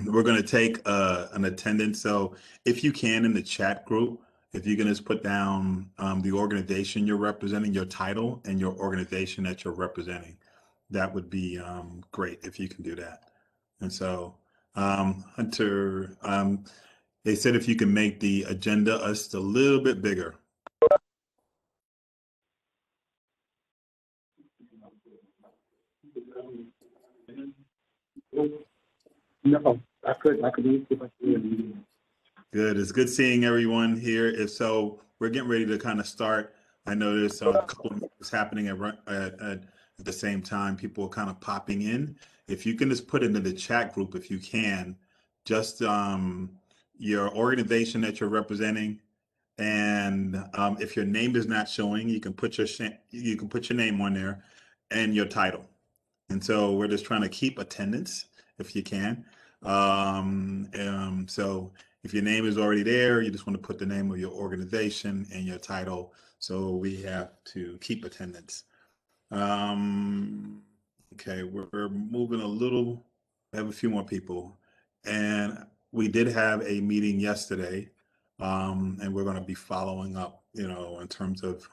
we're going to take an attendance. So if you can in the chat group, if you can just put down the organization you're representing, your title, and your organization that you're representing, that would be great if you can do that. And so, Hunter, they said if you can make the agenda just a little bit bigger. No, I could use it. Good. It's good seeing everyone here. If so, we're getting ready to kind of start. I know there's a couple of things happening at the same time. People are kind of popping in. If you can just put into the chat group, if you can, just your organization that you're representing, and if your name is not showing, you can put your name on there and your title. And so we're just trying to keep attendance if you can. So if your name is already there, you just want to put the name of your organization and your title. So we have to keep attendance. Okay, we're moving a little. We have a few more people. And we did have a meeting yesterday, and we're going to be following up, in terms of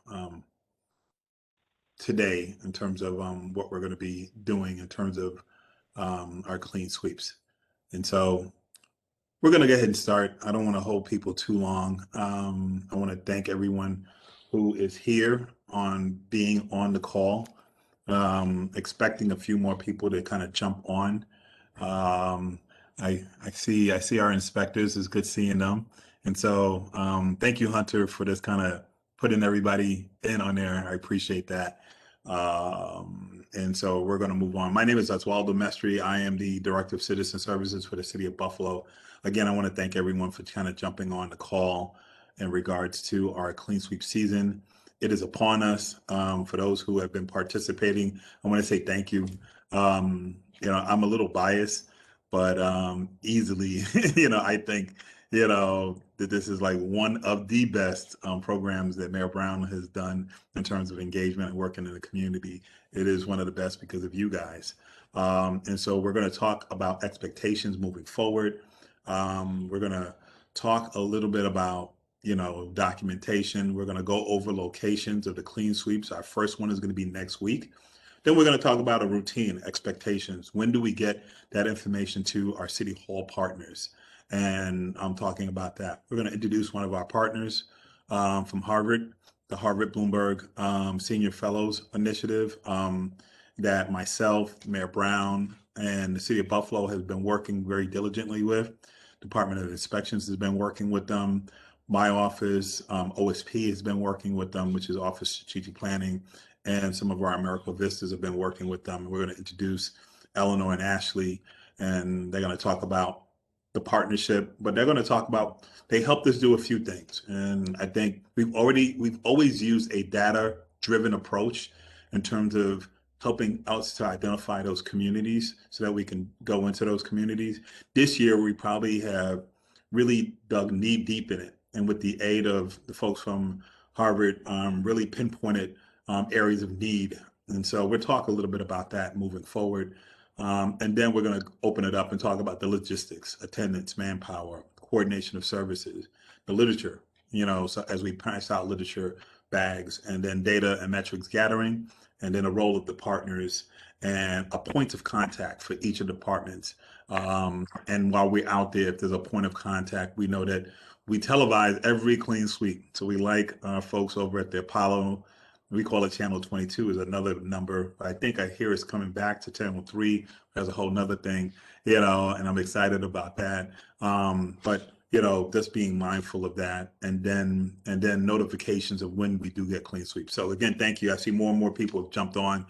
today, in terms of what we're going to be doing in terms of our clean sweeps. And so we're going to go ahead and start. I don't want to hold people too long. I want to thank everyone who is here on being on the call. Expecting a few more people to kind of jump on. I see our inspectors. It's good seeing them. And so thank you, Hunter, for this kind of putting everybody in on there. I appreciate that. And so we're going to move on. My name is Oswaldo Mestre. I am the Director of Citizen Services for the City of Buffalo. Again, I want to thank everyone for kind of jumping on the call in regards to our clean sweep season. It is upon us. For those who have been participating, I want to say thank you. I'm a little biased, but easily, I think, that this is like one of the best programs that Mayor Brown has done in terms of engagement and working in the community. It is one of the best because of you guys. And so we're going to talk about expectations moving forward. We're going to talk a little bit about documentation. We're going to go over locations of the clean sweeps. Our first one is going to be next week. Then we're going to talk about a routine, expectations. When do we get that information to our City Hall partners? And I'm talking about that. We're going to introduce one of our partners from Harvard, the Harvard Bloomberg Senior Fellows Initiative that myself, Mayor Brown, and the City of Buffalo has been working very diligently with. Department of Inspections has been working with them. My office, OSP, has been working with them, which is Office of Strategic Planning, and some of our America Vistas have been working with them. We're going to introduce Eleanor and Ashley, and they're going to talk about the partnership, but they're going to talk about, they helped us do a few things. And I think we've always used a data-driven approach in terms of helping us to identify those communities so that we can go into those communities. This year, we probably have really dug knee deep in it. And with the aid of the folks from Harvard, really pinpointed areas of need. And so we'll talk a little bit about that moving forward. And then we're going to open it up and talk about the logistics, attendance, manpower, coordination of services, the literature, so as we pass out literature bags, and then data and metrics gathering, and then a role of the partners and a point of contact for each of the departments. And while we're out there, if there's a point of contact, we know that we televise every clean sweep. So we like folks over at the Apollo, we call it Channel 22 is another number. I think I hear it's coming back to Channel 3 as a whole nother thing, and I'm excited about that. But just being mindful of that, and then notifications of when we do get clean sweep. So again, thank you. I see more and more people have jumped on.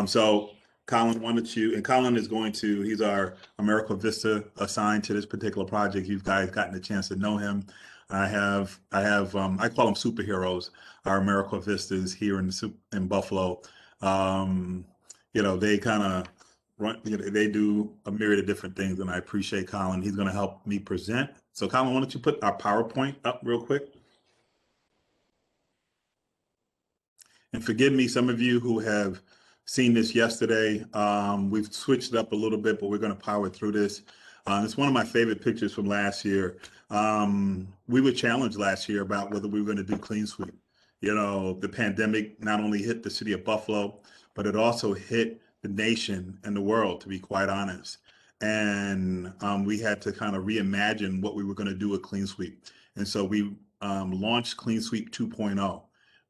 So Colin, why don't you, and Colin is he's our America Vista assigned to this particular project. You guys gotten a chance to know him. I call them superheroes, our America Vistas here in Buffalo. They kind of run, they do a myriad of different things, and I appreciate Colin. He's going to help me present. So Colin, why don't you put our PowerPoint up real quick? And forgive me, some of you who have seen this yesterday, we've switched it up a little bit, but we're going to power through this. It's one of my favorite pictures from last year. We were challenged last year about whether we were going to do clean sweep. You know, the pandemic not only hit the city of Buffalo, but it also hit the nation and the world, to be quite honest. And we had to kind of reimagine what we were going to do with clean sweep. And so we launched Clean Sweep 2.0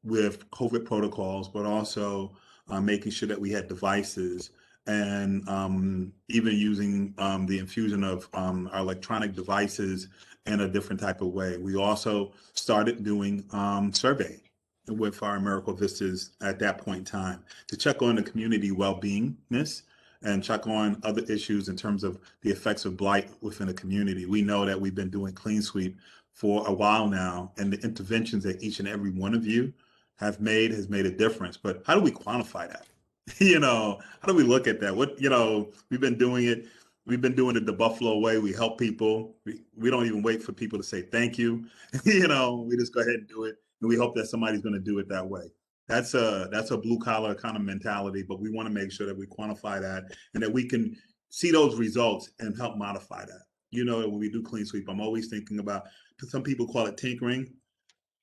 with COVID protocols, but also making sure that we had devices and even using the infusion of our electronic devices in a different type of way. We also started doing survey with our Miracle Vistas at that point in time to check on the community well-beingness and check on other issues in terms of the effects of blight within the community. We know that we've been doing clean sweep for a while now, and the interventions that each and every one of you have made has made a difference. But how do we quantify that? You know, how do we look at that? What, you know, we've been doing it the Buffalo way. We help people. We don't even wait for people to say thank you. You know, we just go ahead and do it. And we hope that somebody's going to do it that way. That's a blue collar kind of mentality, but we want to make sure that we quantify that and that we can see those results and help modify that. You know, when we do clean sweep, I'm always thinking about, some people call it tinkering,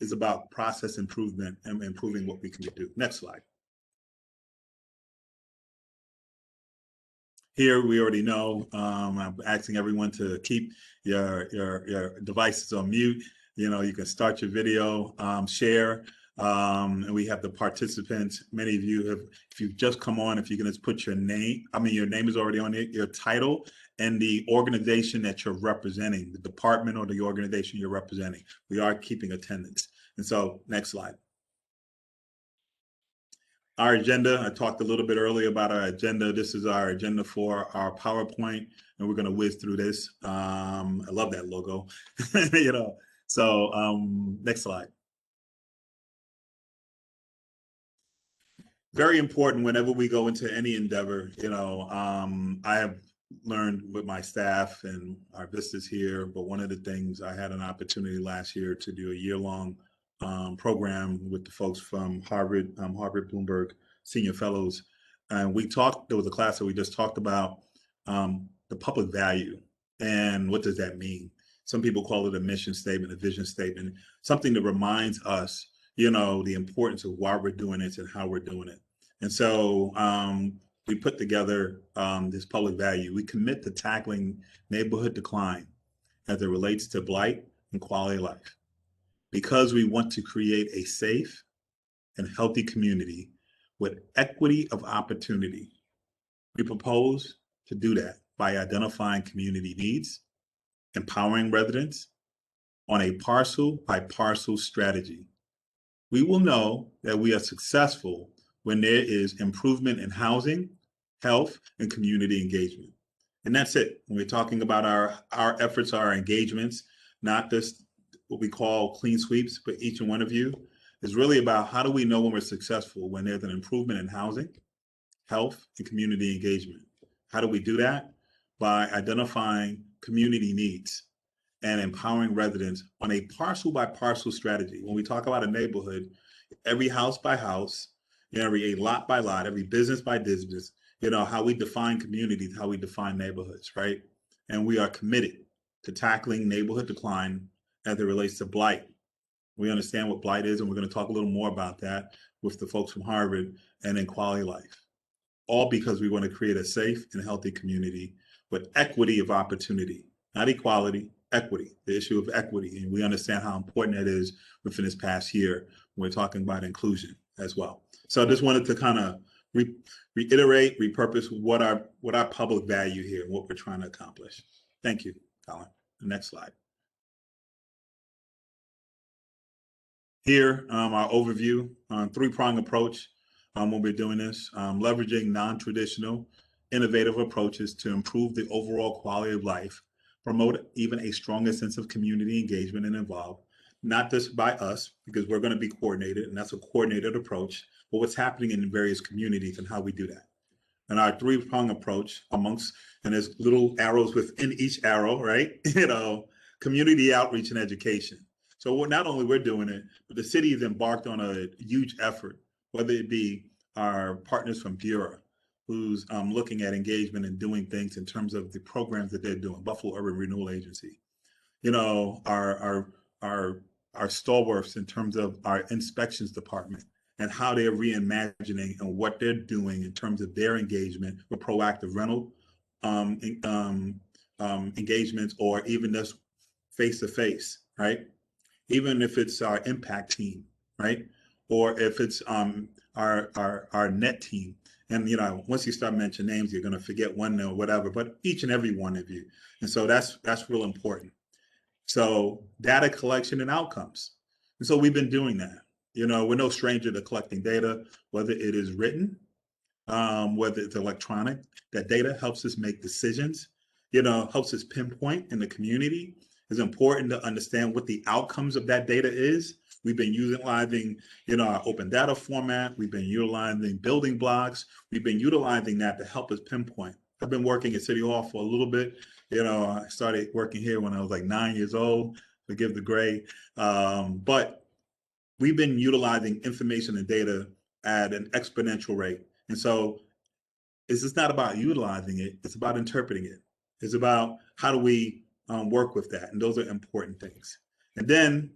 is about process improvement and improving what we can do. Next slide. Here, we already know, I'm asking everyone to keep your devices on mute. You know, you can start your video, share, and we have the participants. Many of you have, if you've just come on, if you can just put your name, your name is already on it, your title, and the organization that you're representing, the department or the organization you're representing. We are keeping attendance. And so, next slide. Our agenda, I talked a little bit earlier about our agenda. This is our agenda for our PowerPoint, and we're going to whiz through this. I love that logo. You know, so next slide. Very important whenever we go into any endeavor. You know, I have learned with my staff and our vistas here, but one of the things, I had an opportunity last year to do a year-long program with the folks from Harvard Bloomberg Senior Fellows. And there was a class that we just talked about the public value and what does that mean? Some people call it a mission statement, a vision statement, something that reminds us, you know, the importance of why we're doing it and how we're doing it. And so we put together this public value. We commit to tackling neighborhood decline as it relates to blight and quality of life, because we want to create a safe and healthy community with equity of opportunity. We propose to do that by identifying community needs, empowering residents on a parcel by parcel strategy. We will know that we are successful when there is improvement in housing, health, and community engagement. And that's it. When we're talking about our efforts, our engagements, not just what we call clean sweeps for each and one of you, is really about how do we know when we're successful when there's an improvement in housing, health, and community engagement. How do we do that? By identifying community needs and empowering residents on a parcel by parcel strategy. When we talk about a neighborhood, every house by house, every lot by lot, every business by business, you know, how we define communities, how we define neighborhoods, right? And we are committed to tackling neighborhood decline as it relates to blight. We understand what blight is, and we're going to talk a little more about that with the folks from Harvard, and in quality of life. All because we want to create a safe and healthy community with equity of opportunity, not equality, equity, the issue of equity. And we understand how important that is within this past year when we're talking about inclusion as well. So I just wanted to kind of reiterate, repurpose what our public value here and what we're trying to accomplish. Thank you, Colin. The next slide. Here, our overview on three-pronged approach when we're doing this, leveraging non-traditional, innovative approaches to improve the overall quality of life, promote even a stronger sense of community engagement and involved, not just by us, because we're going to be coordinated, and that's a coordinated approach, but what's happening in various communities and how we do that. And our three-pronged approach amongst, and there's little arrows within each arrow, right? You know, community outreach and education. So not only we're doing it, but the city has embarked on a huge effort, whether it be our partners from Bureau, who's looking at engagement and doing things in terms of the programs that they're doing. Buffalo Urban Renewal Agency, you know, our stalwarts in terms of our inspections department and how they're reimagining and what they're doing in terms of their engagement with proactive rental um, engagements, or even just face to face, right? Even if it's our impact team, right? Or if it's our net team. And you know, once you start mentioning names, you're going to forget one or whatever. But each and every one of you, and so that's real important. So data collection and outcomes. And so we've been doing that. You know, we're no stranger to collecting data, whether it is written, whether it's electronic. That data helps us make decisions, you know, helps us pinpoint in the community. It's important to understand what the outcomes of that data is. We've been utilizing, you know, our open data format. We've been utilizing building blocks. We've been utilizing that to help us pinpoint. I've been working at City Hall for a little bit. You know, I started working here when I was like 9 years old. Forgive the gray, but we've been utilizing information and data at an exponential rate. And so it's just not about utilizing it, it's about interpreting it. It's about how do we work with that. And those are important things. And then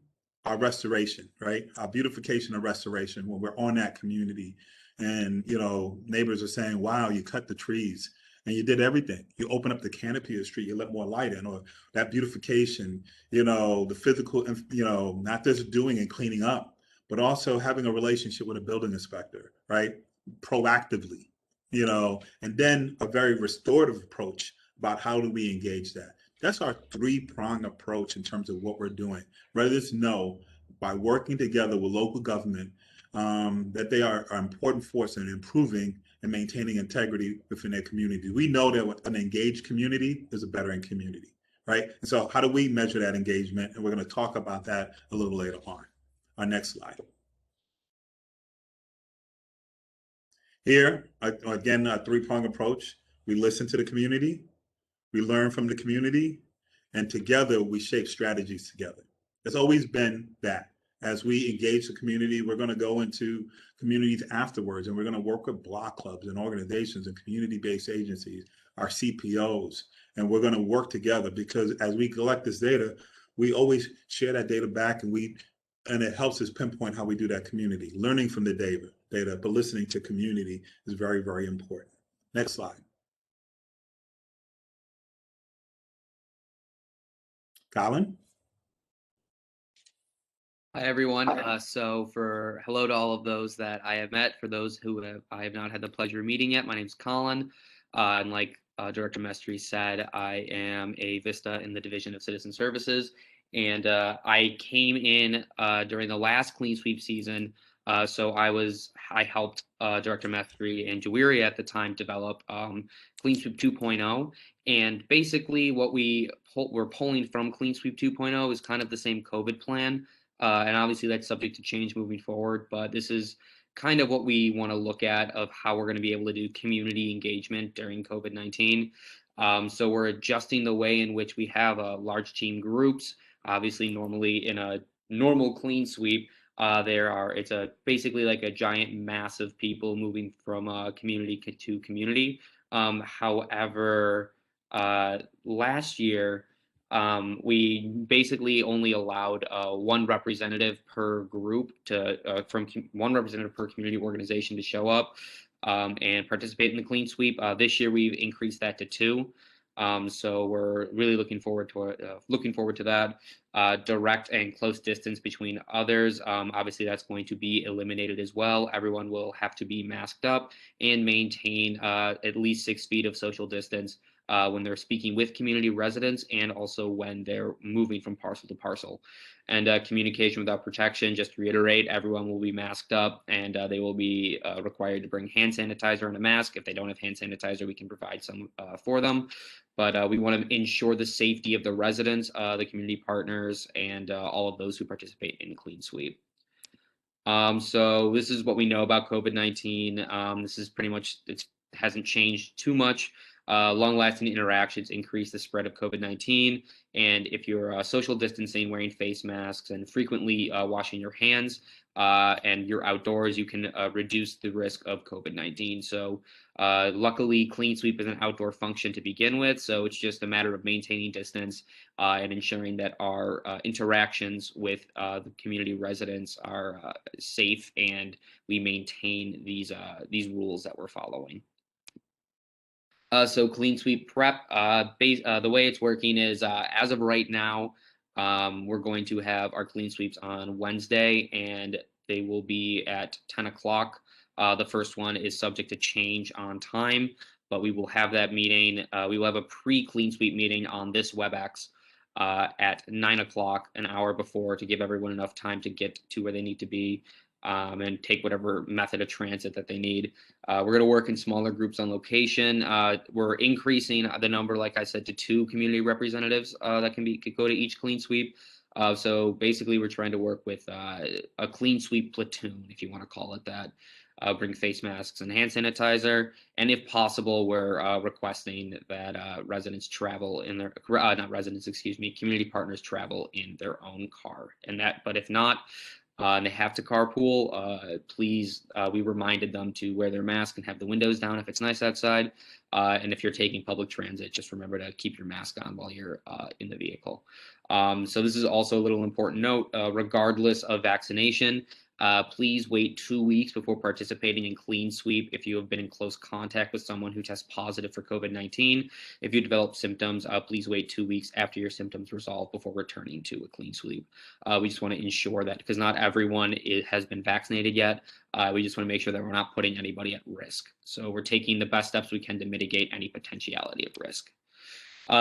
our restoration, right? Our beautification and restoration, when we're on that community and, you know, neighbors are saying, wow, you cut the trees and you did everything. You open up the canopy of the street, you let more light in, or that beautification, you know, the physical, you know, not just doing and cleaning up, but also having a relationship with a building inspector, right? Proactively, you know, and then a very restorative approach about how do we engage that. That's our three-pronged approach in terms of what we're doing. Residents know by working together with local government that they are an important force in improving and maintaining integrity within their community. We know that an engaged community is a better community, right? And so how do we measure that engagement? And we're going to talk about that a little later on. Our next slide. Here, again, a three-pronged approach. We listen to the community, we learn from the community, and together we shape strategies together. It's always been that. As we engage the community, we're going to go into communities afterwards, and we're going to work with block clubs and organizations and community-based agencies, our CPOs, and we're going to work together because as we collect this data, we always share that data back, and it helps us pinpoint how we do that community. Learning from the data, but listening to community is very, very important. Next slide. Colin? Hi, everyone. Hello to all of those that I have met. For those who I have not had the pleasure of meeting yet, my name is Colin. And like Director Mestry said, I am a VISTA in the Division of Citizen Services. And I came in during the last Clean Sweep season. So I helped Director Mestry and Jawiri at the time develop Clean Sweep 2.0. And basically what we're pulling from Clean Sweep 2.0 is kind of the same COVID plan. And obviously that's subject to change moving forward, but this is kind of what we want to look at of how we're going to be able to do community engagement during COVID-19. So we're adjusting the way in which we have large team groups. Obviously, normally in a normal clean sweep, it's basically like a giant mass of people moving from community to community. However, last year, we basically only allowed one representative per group one representative per community organization to show up and participate in the clean sweep. This year we've increased that to two. So we're really looking forward to that. Direct and close distance between others. Obviously that's going to be eliminated as well. Everyone will have to be masked up and maintain at least 6 feet of social distance when they're speaking with community residents and also when they're moving from parcel to parcel. And communication without protection, just to reiterate, everyone will be masked up and they will be required to bring hand sanitizer and a mask. If they don't have hand sanitizer, we can provide some for them. But we want to ensure the safety of the residents, the community partners, and all of those who participate in Clean Sweep. So this is what we know about COVID-19. This is pretty much, it hasn't changed too much. Long-lasting interactions increase the spread of COVID-19, and if you're social distancing, wearing face masks, and frequently washing your hands, and you're outdoors, you can reduce the risk of COVID-19. So luckily, Clean Sweep is an outdoor function to begin with, so it's just a matter of maintaining distance and ensuring that our interactions with the community residents are safe and we maintain these rules that we're following. So Clean Sweep prep, the way it's working is as of right now, we're going to have our clean sweeps on Wednesday, and they will be at 10 o'clock. The first one is subject to change on time, but we will have that meeting. We will have a pre-clean sweep meeting on this WebEx at 9 o'clock, an hour before, to give everyone enough time to get to where they need to be and take whatever method of transit that they need. We're going to work in smaller groups on location. We're increasing the number, like I said, to 2 community representatives that could go to each clean sweep. So basically, we're trying to work with a clean sweep platoon, if you want to call it that. Bring face masks and hand sanitizer, and if possible, we're requesting that residents travel in their not residents, excuse me, community partners travel in their own car. But if not, and they have to carpool, please, we reminded them to wear their mask and have the windows down if it's nice outside. And if you're taking public transit, just remember to keep your mask on while you're in the vehicle. So this is also a little important note, regardless of vaccination, please wait 2 weeks before participating in Clean Sweep if you have been in close contact with someone who tests positive for COVID-19. If you develop symptoms, please wait 2 weeks after your symptoms resolve before returning to a Clean Sweep. We just want to ensure that, because not everyone has been vaccinated yet, we just want to make sure that we're not putting anybody at risk. So we're taking the best steps we can to mitigate any potentiality of risk.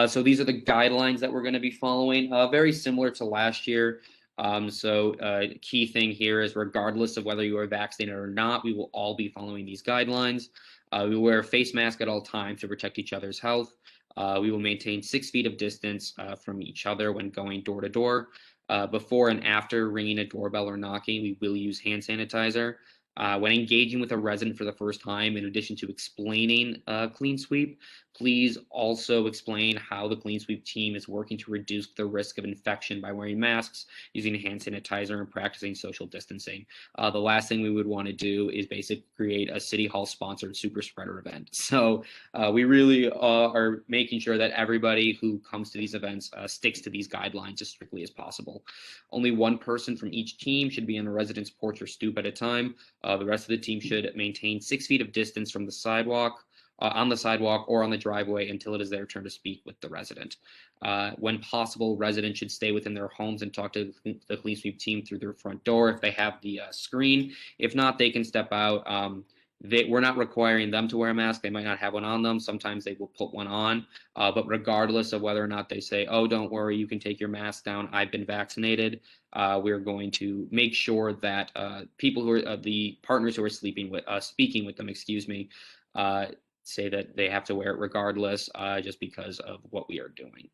So these are the guidelines that we're going to be following, very similar to last year. Key thing here is, regardless of whether you are vaccinated or not, we will all be following these guidelines. We wear a face mask at all times to protect each other's health. We will maintain 6 feet of distance from each other when going door to door. Before and after ringing a doorbell or knocking, we will use hand sanitizer. When engaging with a resident for the first time, in addition to explaining Clean Sweep, please also explain how the Clean Sweep team is working to reduce the risk of infection by wearing masks, using hand sanitizer, and practicing social distancing. The last thing we would want to do is basically create a City Hall sponsored super spreader event. So we really are making sure that everybody who comes to these events sticks to these guidelines as strictly as possible. Only one person from each team should be on a resident's porch or stoop at a time. The rest of the team should maintain 6 feet of distance from the sidewalk, on the sidewalk or on the driveway until it is their turn to speak with the resident. When possible, residents should stay within their homes and talk to the Clean Sweep team through their front door if they have the screen. If not, they can step out. We're not requiring them to wear a mask. They might not have one on them. Sometimes they will put one on. But regardless of whether or not they say, oh, don't worry, you can take your mask down, I've been vaccinated, we're going to make sure that people who are the partners who are speaking with them, say that they have to wear it regardless, just because of what we are doing.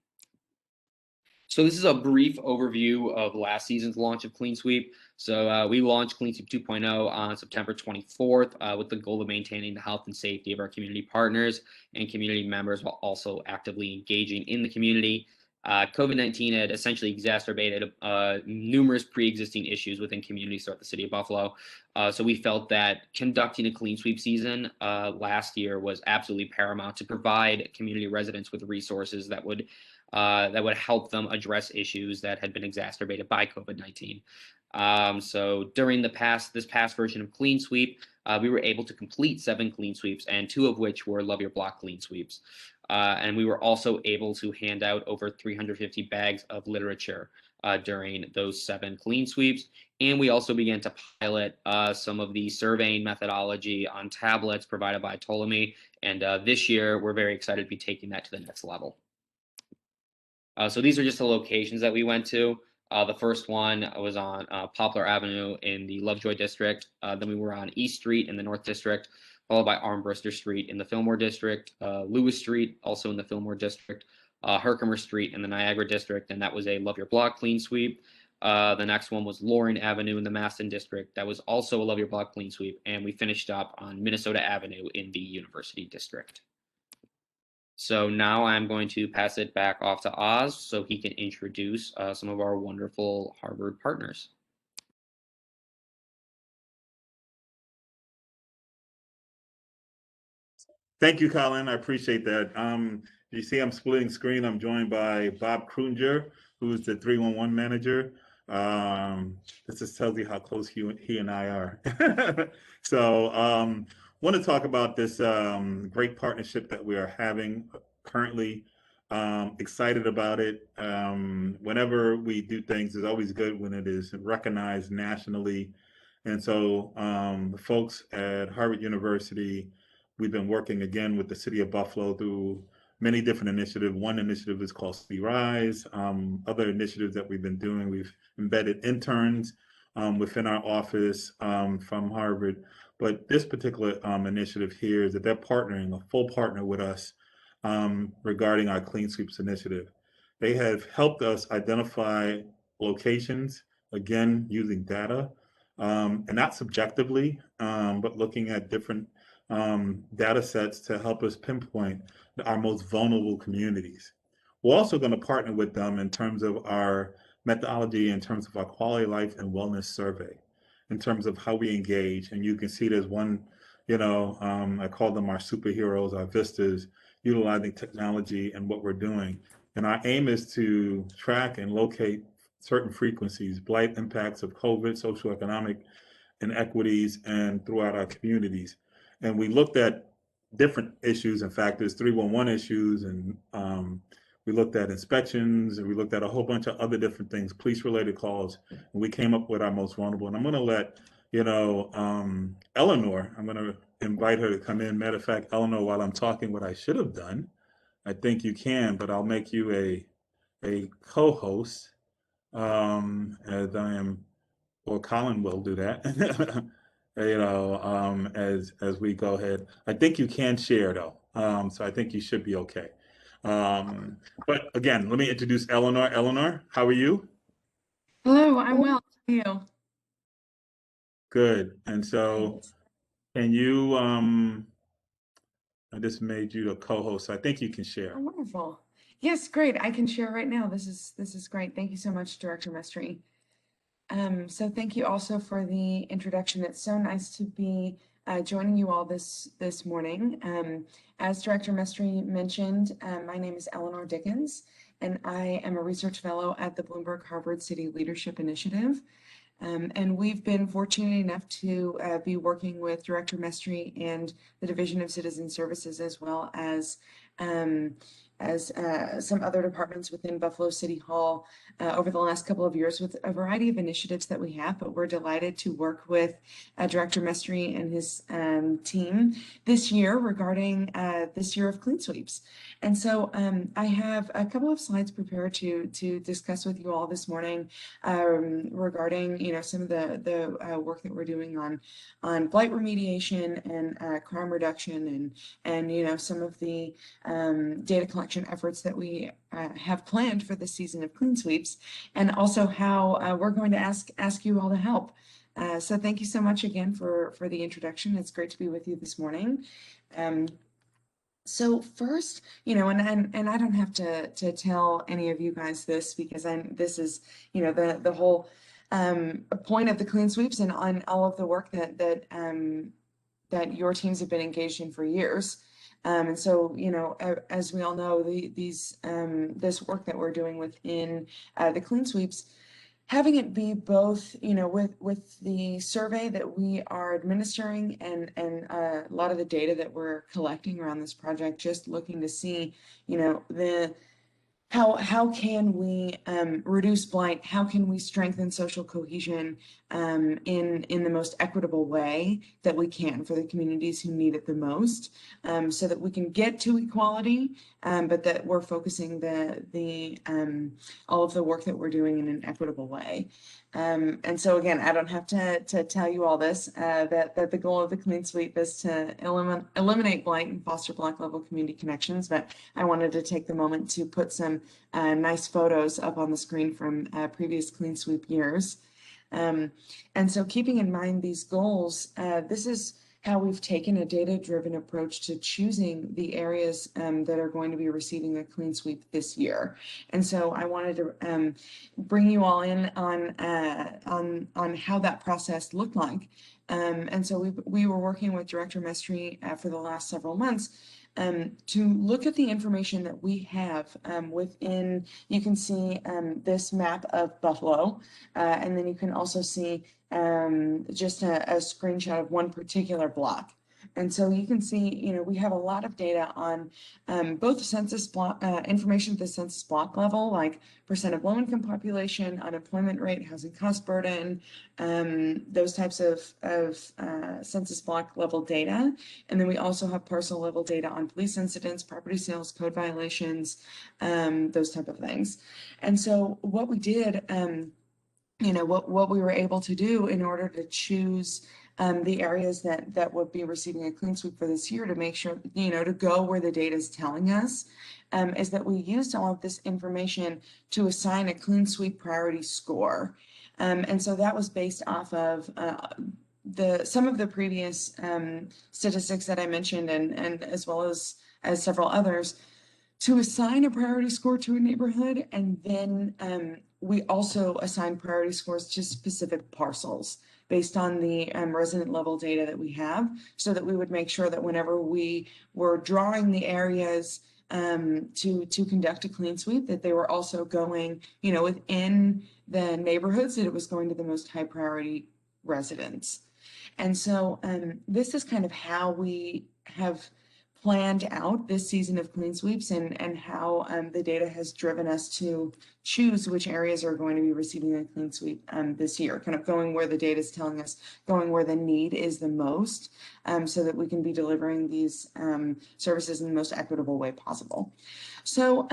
So this is a brief overview of last season's launch of Clean Sweep. So we launched Clean Sweep 2.0 on September 24th with the goal of maintaining the health and safety of our community partners and community members while also actively engaging in the community. COVID-19 had essentially exacerbated numerous pre-existing issues within communities throughout the city of Buffalo. So we felt that conducting a Clean Sweep season last year was absolutely paramount to provide community residents with resources that would help them address issues that had been exacerbated by COVID-19. So during this past version of Clean Sweep, we were able to complete 7 Clean Sweeps, and 2 of which were Love Your Block Clean Sweeps. And we were also able to hand out over 350 bags of literature during those 7 Clean Sweeps. And we also began to pilot some of the surveying methodology on tablets provided by Ptolemy. And this year, we're very excited to be taking that to the next level. So these are just the locations that we went to. The first one was on Poplar Avenue in the Lovejoy District. Then we were on East Street in the North District, followed by Armbruster Street in the Fillmore District, Lewis Street also in the Fillmore District, Herkimer Street in the Niagara District, and that was a Love Your Block Clean Sweep. The next one was Loring Avenue in the Maston District. That was also a Love Your Block Clean Sweep. And we finished up on Minnesota Avenue in the University District. So now I'm going to pass it back off to Oz so he can introduce some of our wonderful Harvard partners. Thank you, Colin. I appreciate that. You see, I'm splitting screen. I'm joined by Bob Krunger, who's the 311 manager. This just tells you how close he and I are. So, want to talk about this great partnership that we are having currently. Excited about it. Whenever we do things, it's always good when it is recognized nationally. And so, the folks at Harvard University, we've been working again with the city of Buffalo through many different initiatives. One initiative is called City Rise. Other initiatives that we've been doing, we've embedded interns within our office from Harvard. But this particular initiative here is that they're partnering, a full partner with us regarding our Clean Sweeps initiative. They have helped us identify locations, again, using data, and not subjectively, but looking at different data sets to help us pinpoint our most vulnerable communities. We're also going to partner with them in terms of our methodology, in terms of our quality of life and wellness survey, in terms of how we engage. And you can see there's one, I call them our superheroes, our vistas, utilizing technology and what we're doing. And our aim is to track and locate certain frequencies, blight impacts of COVID, socioeconomic inequities, and throughout our communities. And we looked at different issues and factors, 311 issues, and we looked at inspections, and we looked at a whole bunch of other different things, police-related calls, and we came up with our most vulnerable. And I'm going to let, Eleanor, I'm going to invite her to come in. Matter of fact, Eleanor, while I'm talking, what I should have done, I think you can, but I'll make you a co-host, as I am, or Colin will do that. As we go ahead. I think you can share though, so I think you should be okay. But again, let me introduce Eleanor. Eleanor, how are you? Hello, I'm well. How are you? Good. And so, Great. can you? I just made you the co-host, so I think you can share. Oh, wonderful. Yes, great. I can share right now. This is great. Thank you so much, Director Mestry. So thank you also for the introduction. It's so nice to be joining you all this morning. As Director Mestry mentioned, my name is Eleanor Dickens, and I am a research fellow at the Bloomberg Harvard City Leadership Initiative. And we've been fortunate enough to be working with Director Mestry and the Division of Citizen Services, as well as some other departments within Buffalo City Hall over the last couple of years with a variety of initiatives that we have, but we're delighted to work with Director Mestry and his team this year regarding this year of Clean Sweeps. And so I have a couple of slides prepared to discuss with you all this morning regarding some of the work that we're doing on blight remediation and crime reduction and some of the data collection efforts that we have planned for the season of Clean Sweeps, and also how we're going to ask you all to help. So thank you so much again for the introduction. It's great to be with you this morning. So first, and I don't have to tell any of you guys this, because this is, the whole point of the Clean Sweeps and on all of the work that your teams have been engaged in for years. And so, as we all know, this work that we're doing within the Clean Sweeps, having it be both, with the survey that we are administering and a lot of the data that we're collecting around this project, just looking to see, how can we reduce blight? How can we strengthen social cohesion in the most equitable way that we can for the communities who need it the most, so that we can get to equality, but that we're focusing all of the work that we're doing in an equitable way. And so again, I don't have to tell you all this, that the goal of the Clean Sweep is to eliminate blight and foster Black level community connections. But I wanted to take the moment to put some nice photos up on the screen from previous Clean Sweep years. And so keeping in mind these goals, this is how we've taken a data-driven approach to choosing the areas that are going to be receiving a clean sweep this year. And so I wanted to bring you all in on how that process looked like. And so we were working with Director Mestre for the last several months to look at the information that we have within, you can see this map of Buffalo, and then you can also see just a screenshot of one particular block. And so you can see, you know, we have a lot of data on both the census block, information at the census block level, like percent of low-income population, unemployment rate, housing cost burden, those types of census block level data. And then we also have parcel level data on police incidents, property sales, code violations, those type of things. And so what we did, you know, what we were able to do in order to choose the areas that would be receiving a clean sweep for this year, to make sure, you know, to go where the data is telling us, is that we used all of this information to assign a clean sweep priority score. And so that was based off of some of the previous statistics that I mentioned, and as well as several others, to assign a priority score to a neighborhood. And then we also assign priority scores to specific parcels based on the resident level data that we have, so that we would make sure that whenever we were drawing the areas to conduct a clean sweep, that they were also going, you know, within the neighborhoods, that it was going to the most high priority residents. And so this is kind of how we have planned out this season of clean sweeps, and how the data has driven us to choose which areas are going to be receiving a clean sweep this year, kind of going where the data is telling us, going where the need is the most, so that we can be delivering these services in the most equitable way possible. So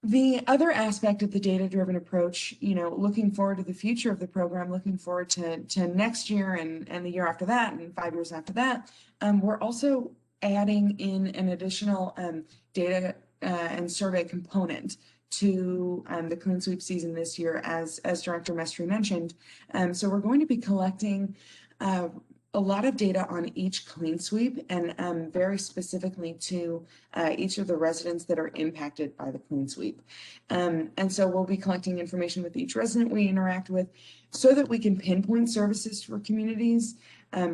the other aspect of the data-driven approach, you know, looking forward to the future of the program, looking forward to next year and the year after that and 5 years after that, we're also adding in an additional data and survey component to the clean sweep season this year, as Director Mestre mentioned. So we're going to be collecting a lot of data on each clean sweep, and very specifically to each of the residents that are impacted by the clean sweep. And so we'll be collecting information with each resident we interact with, so that we can pinpoint services for communities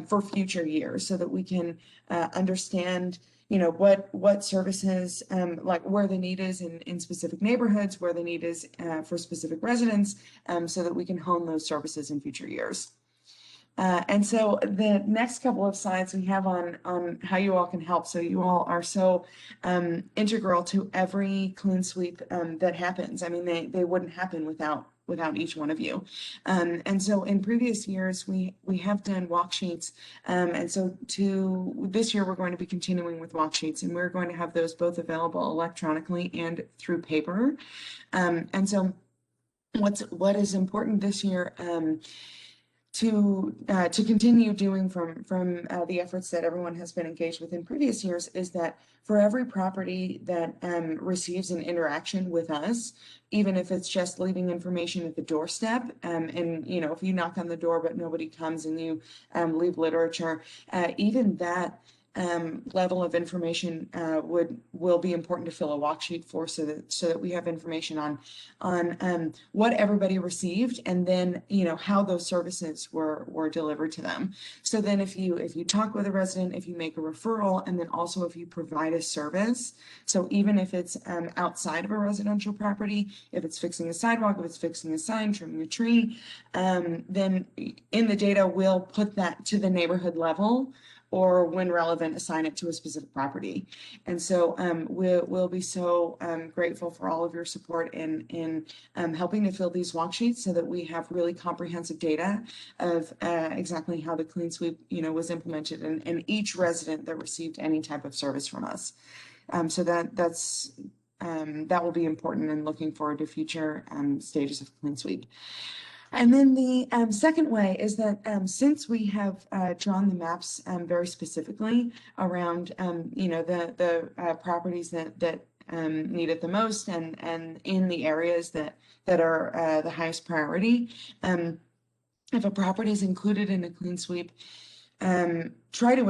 for future years, so that we can understand, you know, what services, like where the need is in specific neighborhoods, where the need is for specific residents, so that we can hone those services in future years. And so the next couple of slides we have on how you all can help. So you all are so integral to every clean sweep that happens. I mean, they wouldn't happen without each one of you. And so in previous years, we have done walk sheets. And so this year, we're going to be continuing with walk sheets, and we're going to have those both available electronically and through paper. And so what is important this year, to continue doing from the efforts that everyone has been engaged with in previous years, is that for every property that receives an interaction with us, even if it's just leaving information at the doorstep, and you know, if you knock on the door but nobody comes and you leave literature, even that level of information will be important to fill a walk sheet for, so that we have information on what everybody received, and then, you know, how those services were delivered to them. So then if you talk with a resident, if you make a referral, and then also if you provide a service, so even if it's outside of a residential property, if it's fixing a sidewalk, if it's fixing a sign, trimming a tree, then in the data we'll put that to the neighborhood level, or when relevant, assign it to a specific property. And so we'll be so grateful for all of your support in helping to fill these walk sheets, so that we have really comprehensive data of exactly how the clean sweep, you know, was implemented, and each resident that received any type of service from us. So that will be important, and looking forward to future stages of clean sweep. And then the second way is that since we have drawn the maps very specifically around, you know, the properties that need it the most, and in the areas that are the highest priority, if a property is included in a clean sweep, try to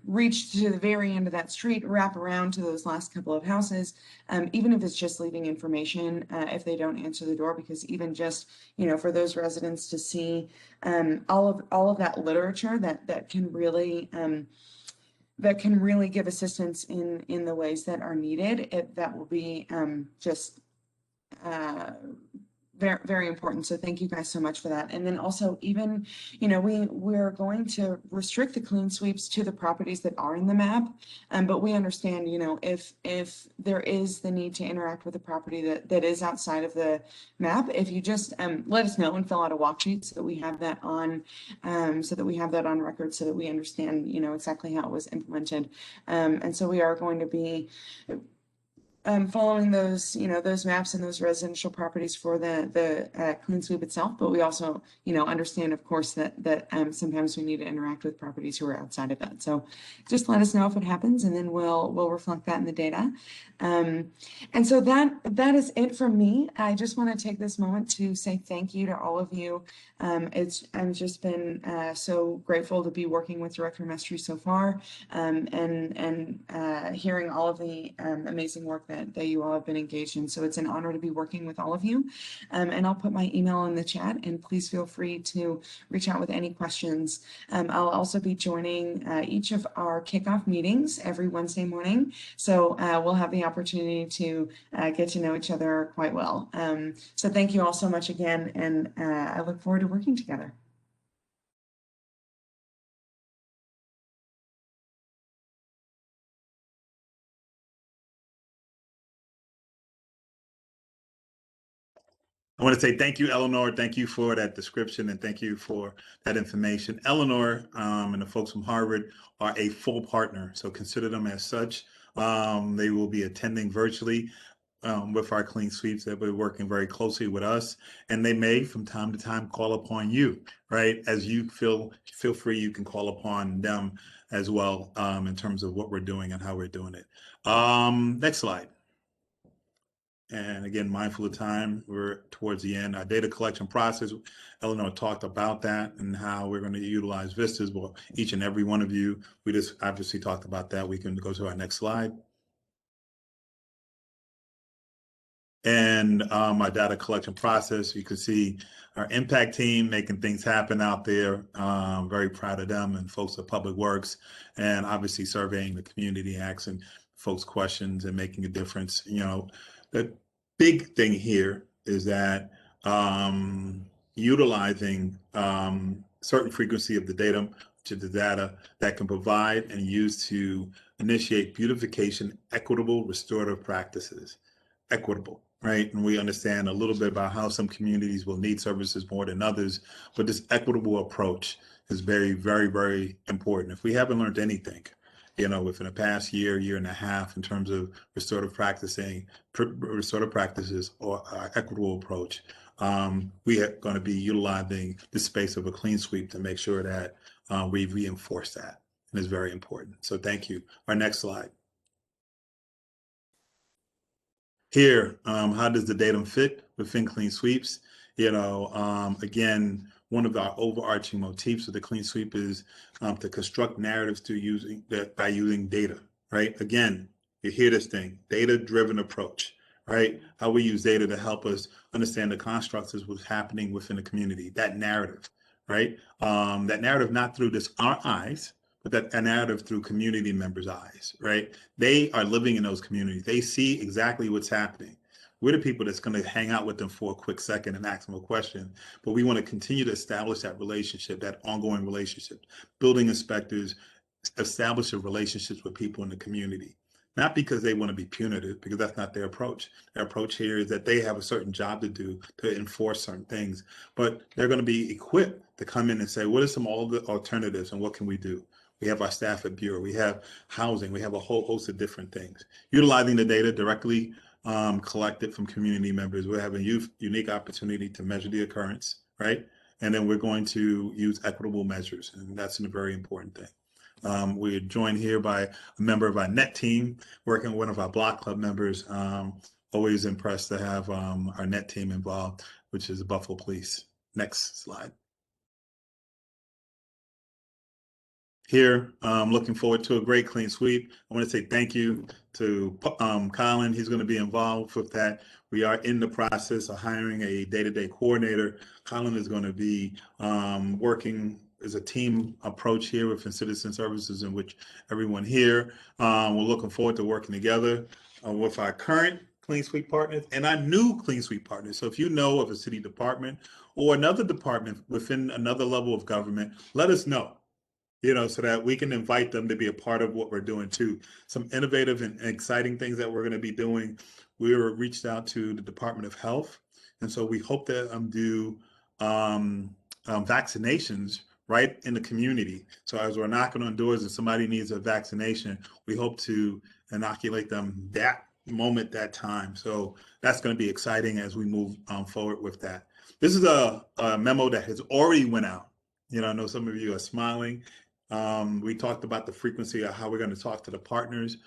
reach to the very end of that street, wrap around to those last couple of houses, even if it's just leaving information if they don't answer the door, because even just for those residents to see all of that literature that can really give assistance in the ways that are needed, that will be just very, very important. So thank you guys so much for that. And then also, even, we're going to restrict the clean sweeps to the properties that are in the map. But we understand, if there is the need to interact with a property that is outside of the map, if you just let us know and fill out a walk sheet so that we have that on record, so that we understand, exactly how it was implemented. And so we are going to be following those, those maps and those residential properties for the clean sweep itself. But we also, understand, of course, that sometimes we need to interact with properties who are outside of that. So just let us know if it happens, and then we'll reflect that in the data. And so that is it from me. I just want to take this moment to say thank you to all of you. I've just been so grateful to be working with Director Mestry so far, and hearing all of the amazing work that you all have been engaged in. So it's an honor to be working with all of you. And I'll put my email in the chat, and please feel free to reach out with any questions. I'll also be joining each of our kickoff meetings every Wednesday morning. So we'll have the opportunity to get to know each other quite well. So thank you all so much again, and I look forward to working together. I want to say thank you, Eleanor. Thank you for that description, and thank you for that information. Eleanor and the folks from Harvard are a full partner, so consider them as such. They will be attending virtually with our clean sweeps. They'll be working very closely with us, and they may from time to time call upon you, right? As you feel free, you can call upon them as well in terms of what we're doing and how we're doing it. Next slide. And again, mindful of time, we're towards the end. Our data collection process, Eleanor talked about that and how we're going to utilize Vistas. Well, each and every one of you, we just obviously talked about that. We can go to our next slide. And our data collection process, you can see our impact team making things happen out there. Very proud of them and folks at Public Works, and obviously surveying the community, asking folks questions and making a difference. The big thing here is that utilizing certain frequency of the data to the data that can provide and use to initiate beautification, equitable, restorative practices. Equitable, right? And we understand a little bit about how some communities will need services more than others, but this equitable approach is very, very, very important. If we haven't learned anything, within the past year and a half in terms of restorative practices or our equitable approach, we are going to be utilizing the space of a clean sweep to make sure that we reinforce that. And it's very important. So thank you. Our next slide. Here, how does the datum fit within clean sweeps? Again, one of our overarching motifs of the clean sweep is to construct narratives by using data, right? Again, you hear this thing, data-driven approach, right? How we use data to help us understand the constructs of what's happening within the community, that narrative, right? That narrative not through just our eyes, but that narrative through community members' eyes, right? They are living in those communities. They see exactly what's happening. We're the people that's going to hang out with them for a quick second and ask them a question, but we want to continue to establish that relationship, that ongoing relationship. Building inspectors establish relationships with people in the community, not because they want to be punitive, because that's not their approach. Their approach here is that they have a certain job to do to enforce certain things, but they're going to be equipped to come in and say, what are some all the alternatives and what can we do? We have our staff at Bureau, we have housing, we have a whole host of different things. Utilizing the data directly collected from community members, we're having a unique opportunity to measure the occurrence, right? And then we're going to use equitable measures, and that's a very important thing. We're joined here by a member of our NET team, working with one of our Block Club members. Always impressed to have our NET team involved, which is the Buffalo Police. Next slide. here. Looking forward to a great clean sweep. I want to say thank you to Colin. He's going to be involved with that. We are in the process of hiring a day-to-day coordinator. Colin is going to be working as a team approach here within Citizen Services, in which everyone here. We're looking forward to working together with our current Clean Sweep partners and our new Clean Sweep partners. So if you know of a city department or another department within another level of government, let us know, so that we can invite them to be a part of what we're doing too. Some innovative and exciting things that we're going to be doing. We were reached out to the Department of Health, and so we hope to do vaccinations right in the community. So as we're knocking on doors and somebody needs a vaccination, we hope to inoculate them that moment, that time. So that's going to be exciting as we move forward with that. This is a memo that has already went out. I know some of you are smiling. We talked about the frequency of how we're going to talk to the partners.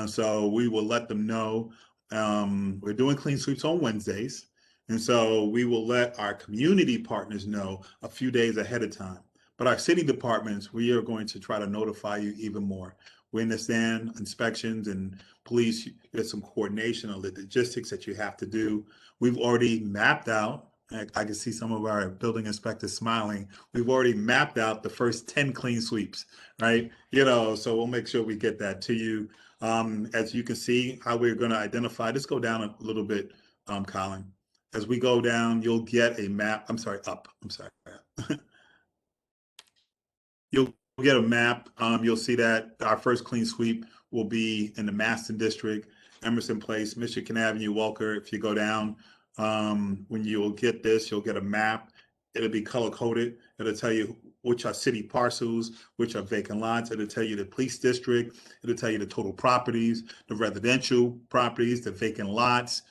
So we will let them know. We're doing clean sweeps on Wednesdays. And so we will let our community partners know a few days ahead of time. But our city departments, we are going to try to notify you even more. We understand inspections and police, there's some coordination on the logistics that you have to do. We've already mapped out, I can see some of our building inspectors smiling. We've already mapped out the first 10 clean sweeps, right? So we'll make sure we get that to you. As you can see how we're going to identify, let's go down a little bit, Colin. As we go down, you'll get a map. I'm sorry, up. I'm sorry. You'll get a map. You'll see that our first clean sweep will be in the Maston District, Emerson Place, Michigan Avenue, Walker. If you go down, when you'll get this, you'll get a map. It'll be color coded. It'll tell you which are city parcels, which are vacant lots. It'll tell you the police district. It'll tell you the total properties, the residential properties, the vacant lots,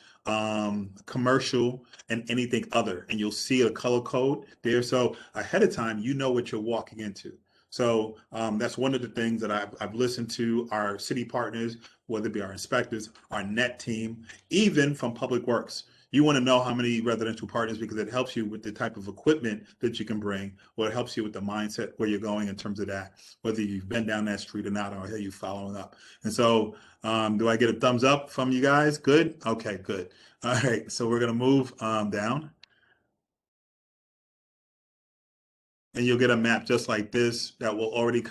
commercial, and anything other. And you'll see a color code there. So ahead of time, you know what you're walking into. So that's one of the things that I've listened to our city partners, whether it be our inspectors, our net team, even from Public Works. You want to know how many residential partners because it helps you with the type of equipment that you can bring, or it helps you with the mindset where you're going in terms of that, whether you've been down that street or not, or are you following up. And so do I get a thumbs up from you guys? Good? Okay, good. All right, so we're going to move down. And you'll get a map just like this that will already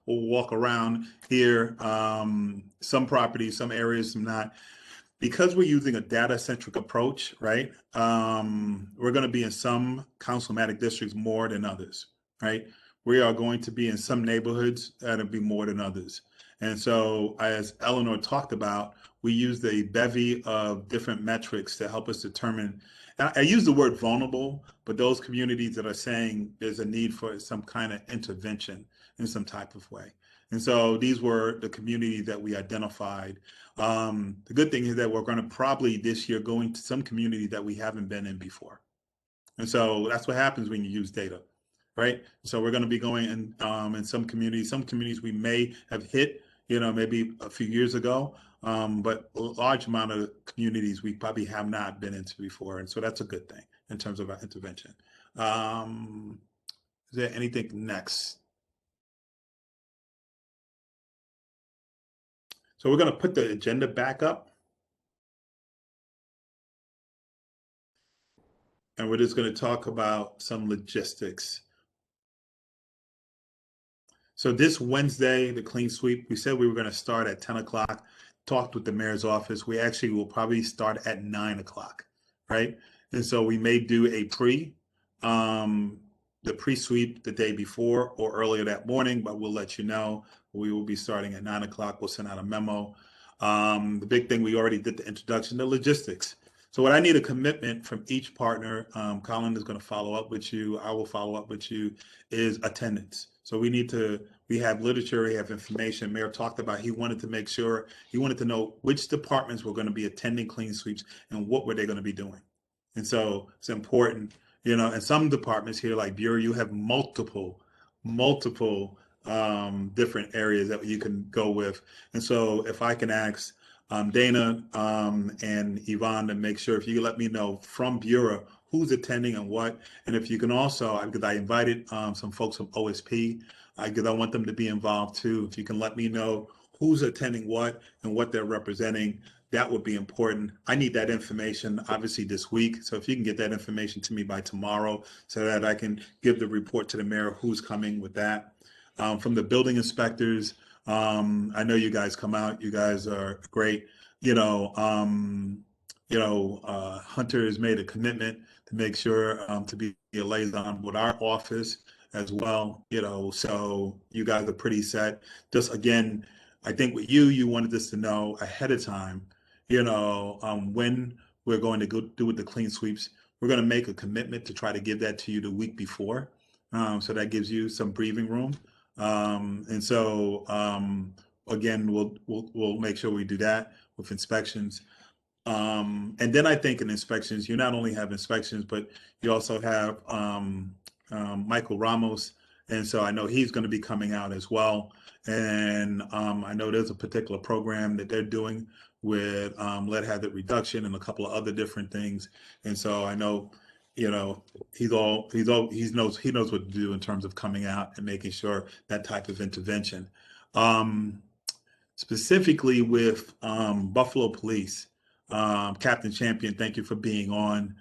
we'll walk around here. Some properties, some areas, some not. Because we're using a data-centric approach, right? We're going to be in some councilmatic districts more than others, right? We are going to be in some neighborhoods that'll be more than others. And so, as Eleanor talked about, we used a bevy of different metrics to help us determine. I use the word vulnerable, but those communities that are saying there's a need for some kind of intervention in some type of way. And so these were the communities that we identified. The good thing is that we're going to probably this year go into some communities that we haven't been in before. And so that's what happens when you use data, right? So we're going to be going in some communities we may have hit, maybe a few years ago, but a large amount of communities we probably have not been into before. And so that's a good thing in terms of our intervention. Is there anything next? So we're going to put the agenda back up. And we're just going to talk about some logistics. So this Wednesday, the clean sweep, we said we were going to start at 10 o'clock, talked with the mayor's office. We actually will probably start at 9 o'clock, right? And so we may do a the pre-sweep the day before or earlier that morning, but we'll let you know. We will be starting at 9 o'clock. We'll send out a memo. The big thing, we already did the introduction, the logistics. So what I need a commitment from each partner, Colin is going to follow up with you, I will follow up with you, is attendance. So we have literature, we have information. Mayor talked about, he wanted to know which departments were going to be attending clean sweeps and what were they going to be doing. And so it's important, in some departments here like Bureau, you have multiple different areas that you can go with. And so if I can ask Dana and Yvonne to make sure, if you let me know from Bureau who's attending and what, and if you can also, because I invited some folks from OSP, because I want them to be involved too. If you can let me know who's attending what and what they're representing, that would be important. I need that information obviously this week. So if you can get that information to me by tomorrow so that I can give the report to the mayor who's coming with that. From the building inspectors, I know you guys come out. You guys are great. Hunter has made a commitment to make sure to be a liaison with our office as well. So you guys are pretty set. Just again, I think with you wanted us to know ahead of time, when we're going to go do with the clean sweeps. We're going to make a commitment to try to give that to you the week before. So that gives you some breathing room. Again, we'll make sure we do that with inspections. And then I think in inspections, you not only have inspections, but you also have Michael Ramos. And so I know he's going to be coming out as well. And I know there's a particular program that they're doing with lead hazard reduction and a couple of other different things. And so I know, he knows what to do in terms of coming out and making sure that type of intervention. Specifically with Buffalo Police, Captain Champion, thank you for being on.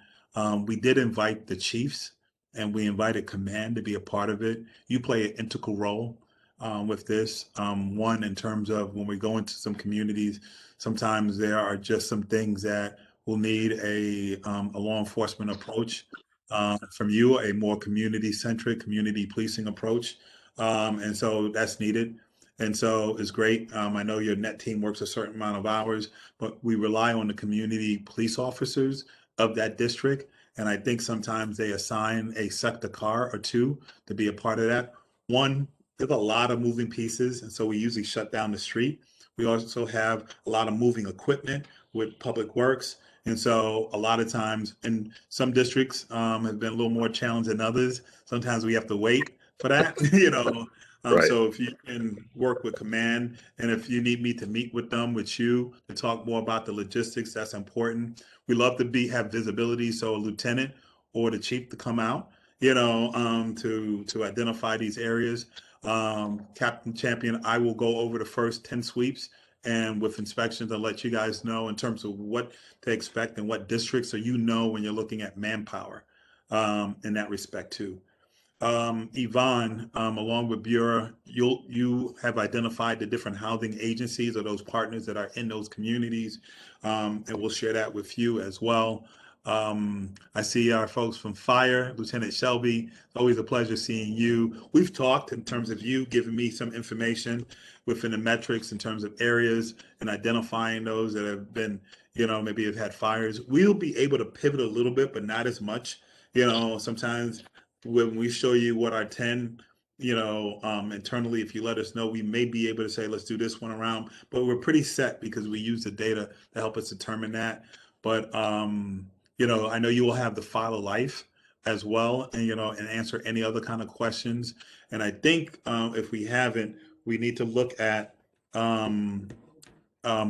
We did invite the chiefs and we invited command to be a part of it. You play an integral role with this. One, in terms of when we go into some communities, sometimes there are just some things that will need a law enforcement approach from you, a more community-centric, community policing approach. And so that's needed. And so it's great. I know your net team works a certain amount of hours, but we rely on the community police officers of that district. And I think sometimes they assign a sector car or two to be a part of that. One, there's a lot of moving pieces, and so we usually shut down the street. We also have a lot of moving equipment with Public Works. And so a lot of times in some districts have been a little more challenged than others. Sometimes we have to wait for that, Right. So if you can work with command, and if you need me to meet with them, with you, to talk more about the logistics, that's important. We love to have visibility, so a lieutenant or the chief to come out, to identify these areas. Captain Champion, I will go over the first 10 sweeps and with inspections, I'll let you guys know in terms of what to expect and what districts, so when you're looking at manpower in that respect too. Yvonne, along with Bureau, you have identified the different housing agencies or those partners that are in those communities, and we'll share that with you as well. I see our folks from Fire, Lieutenant Shelby. It's always a pleasure seeing you. We've talked in terms of you giving me some information within the metrics in terms of areas and identifying those that have been, maybe have had fires. We'll be able to pivot a little bit, but not as much. Sometimes when we show you what our 10, internally, if you let us know, we may be able to say, let's do this one around, but we're pretty set because we use the data to help us determine that. But, I know you will have the file of life as well, and, and answer any other kind of questions. And I think if we haven't, we need to look at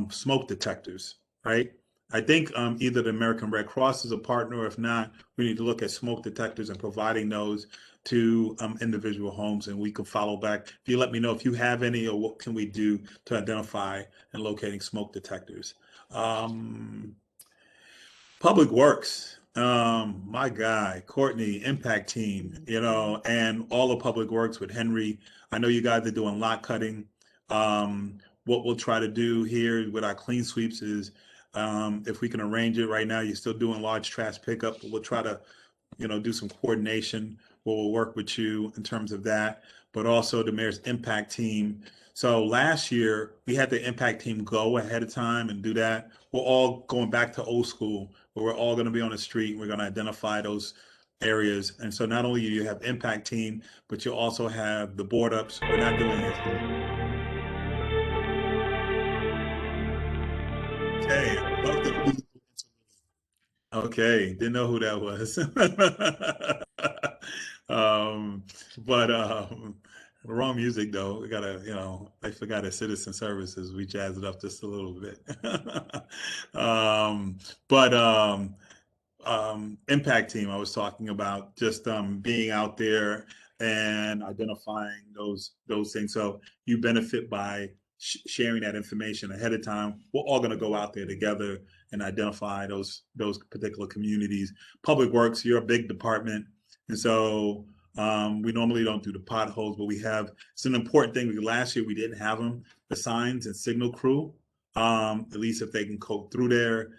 smoke detectors, right? I think either the American Red Cross is a partner, or if not, we need to look at smoke detectors and providing those to individual homes, and we can follow back. If you let me know if you have any, or what can we do to identify and locating smoke detectors. Public Works, my guy, Courtney, Impact Team, and all of Public Works with Henry. I know you guys are doing lot cutting. What we'll try to do here with our clean sweeps is, if we can arrange it right now, you're still doing large trash pickup, but we'll try to, do some coordination where we'll work with you in terms of that, but also the mayor's impact team. So last year we had the impact team go ahead of time and do that. We're all going back to old school, where we're all going to be on the street and we're going to identify those areas. And so not only do you have impact team, but you also have the board ups. We're not doing this. Okay, didn't know who that was. Wrong music though. We gotta, I forgot at Citizen Services, we jazzed it up just a little bit. Impact team, I was talking about just being out there and identifying those things. So you benefit by sharing that information ahead of time. We're all going to go out there together and identify those particular communities. Public Works, you're a big department, and so we normally don't do the potholes, but we have. It's an important thing. Last year we didn't have them. The signs and signal crew, at least if they can cope through there.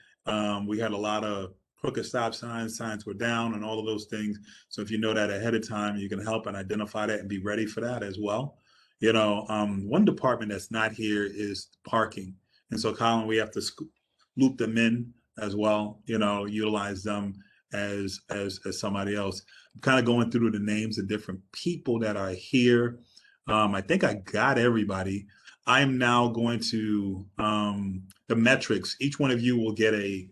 We had a lot of crooked stop signs were down, and all of those things. So if you know that ahead of time, you can help and identify that and be ready for that as well. One department that's not here is parking, and so Colin, we have to loop them in as well. Utilize them as somebody else. I'm kind of going through the names of different people that are here. I think I got everybody. I'm now going to the metrics. Each one of you will get a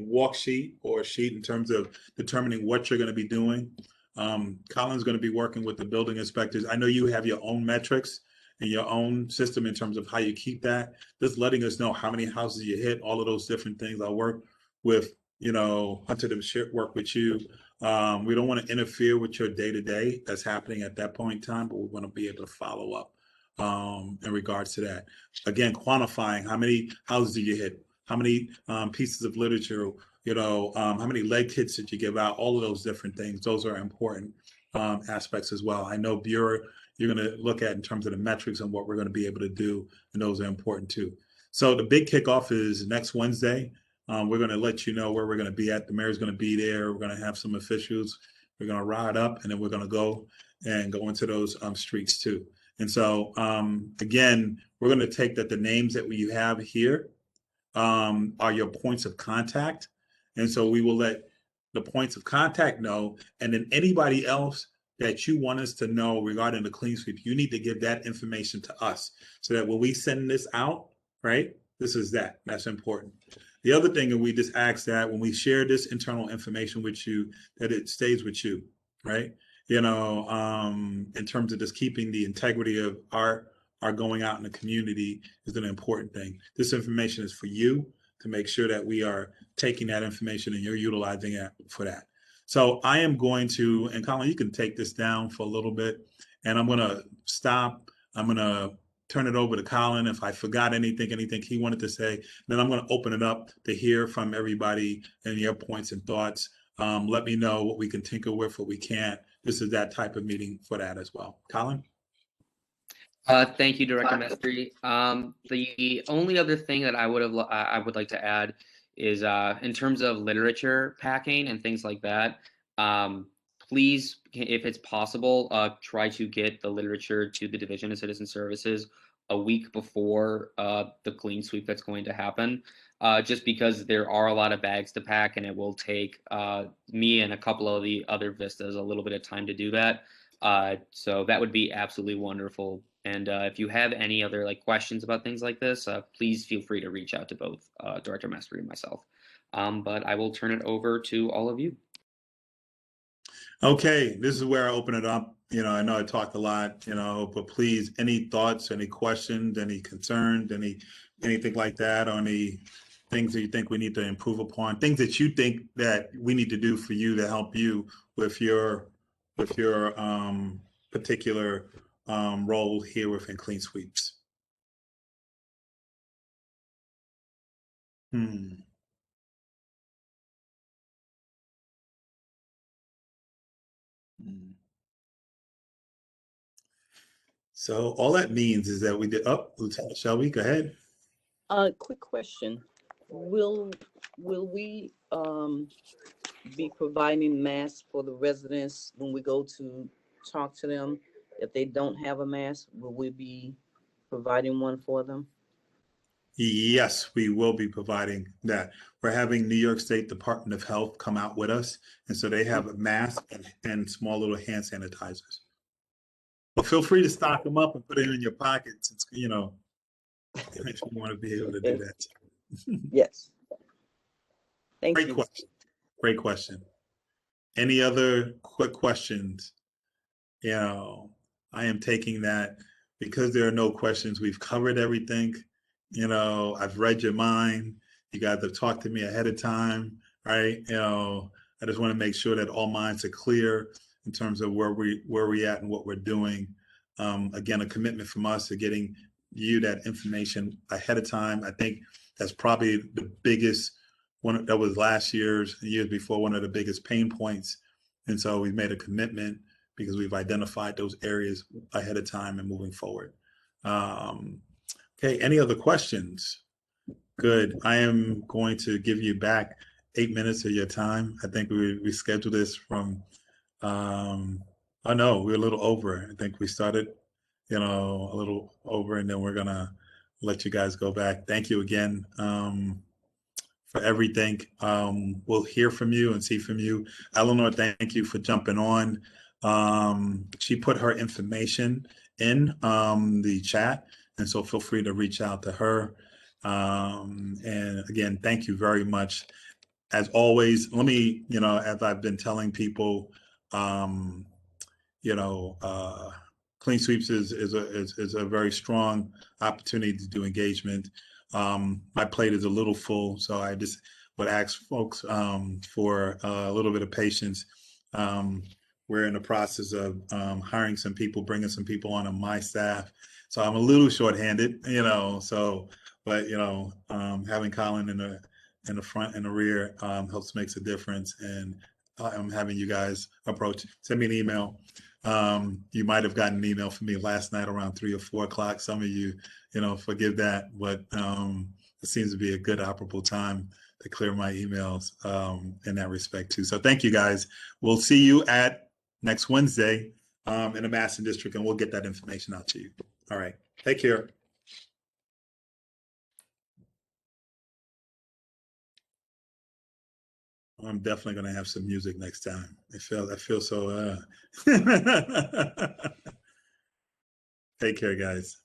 walk sheet or a sheet in terms of determining what you're going to be doing. Colin's going to be working with the building inspectors. I know you have your own metrics and your own system in terms of how you keep that. Just letting us know how many houses you hit, all of those different things. I'll work with, Hunter to work with you. We don't want to interfere with your day-to-day that's happening at that point in time, but we want to be able to follow up in regards to that. Again, quantifying how many houses did you hit, how many pieces of literature, how many leg kits did you give out, all of those different things. Those are important aspects as well. I know Bureau, you're going to look at in terms of the metrics and what we're going to be able to do, and those are important too. So the big kickoff is next Wednesday. We're going to let you know where we're going to be at. The mayor's going to be there. We're going to have some officials. We're going to ride up, and then we're going to go into those streets too. And so, again, we're going to take that the names that we have here are your points of contact. And so we will let the points of contact know. And then anybody else that you want us to know regarding the clean sweep, you need to give that information to us so that when we send this out, right, that's important. The other thing, and we just ask that when we share this internal information with you, that it stays with you, right? In terms of just keeping the integrity of our going out in the community is an important thing. This information is for you to make sure that we are taking that information and you're utilizing it for that. So I am going to, and Colin, you can take this down for a little bit, and I'm going to stop. I'm going to turn it over to Colin. If I forgot anything he wanted to say, then I'm going to open it up to hear from everybody and your points and thoughts. Let me know what we can tinker with, what we can't. This is that type of meeting for that as well. Colin? Thank you, Director Mestry. The only other thing that I would like to add is in terms of literature packing and things like that. Please, if it's possible, try to get the literature to the Division of Citizen Services a week before the clean sweep that's going to happen. Just because there are a lot of bags to pack, and it will take me and a couple of the other Vistas a little bit of time to do that. So that would be absolutely wonderful. And if you have any other questions about things like this, please feel free to reach out to both Director Mestry and myself. But I will turn it over to all of you. Okay, this is where I open it up. I know I talked a lot, but please, any thoughts, any questions, any concerns, anything like that, or any things that you think we need to improve upon, things that you think that we need to do for you to help you with your particular role here within Clean Sweeps. So all that means is that we did. Lieutenant Shelby, go ahead. Quick question: Will we be providing masks for the residents when we go to talk to them? If they don't have a mask, will we be providing one for them? Yes, we will be providing that. We're having New York State Department of Health come out with us, and so they have a mask and small little hand sanitizers. But feel free to stock them up and put it in your pockets. It's, if you want to be able to do that. Yes. Thank you. Great question. Great question. Any other quick questions? I am taking that because there are no questions. We've covered everything. I've read your mind. You guys have talked to me ahead of time, right? I just want to make sure that all minds are clear. in terms of where we at and what we're doing. Again, a commitment from us to getting you that information ahead of time. I think that's probably the biggest one. That was last year's, years before, one of the biggest pain points. And so we've made a commitment because we've identified those areas ahead of time and moving forward. Okay, any other questions? Good. I am going to give you back 8 minutes of your time. I think we scheduled this from, oh no, we're a little over. I think we started, a little over, and then we're gonna let you guys go back. Thank you again for everything. We'll hear from you and see from you. Eleanor, thank you for jumping on. She put her information in the chat, and so feel free to reach out to her. And again, thank you very much. As always, let me, as I've been telling people, Clean Sweeps is a very strong opportunity to do engagement. My plate is a little full, so I just would ask folks for a little bit of patience. We're in the process of hiring some people, bringing some people on my staff, so I'm a little shorthanded, but having Colin in the front and the rear helps makes a difference. And I'm having you guys send me an email. You might have gotten an email from me last night around 3 or 4 o'clock. Some of you, forgive that, but it seems to be a good operable time to clear my emails in that respect too. So thank you guys. We'll see you at next Wednesday in the Madison District, and we'll get that information out to you. All right. Take care. I'm definitely going to have some music next time. I feel so. Take care, guys.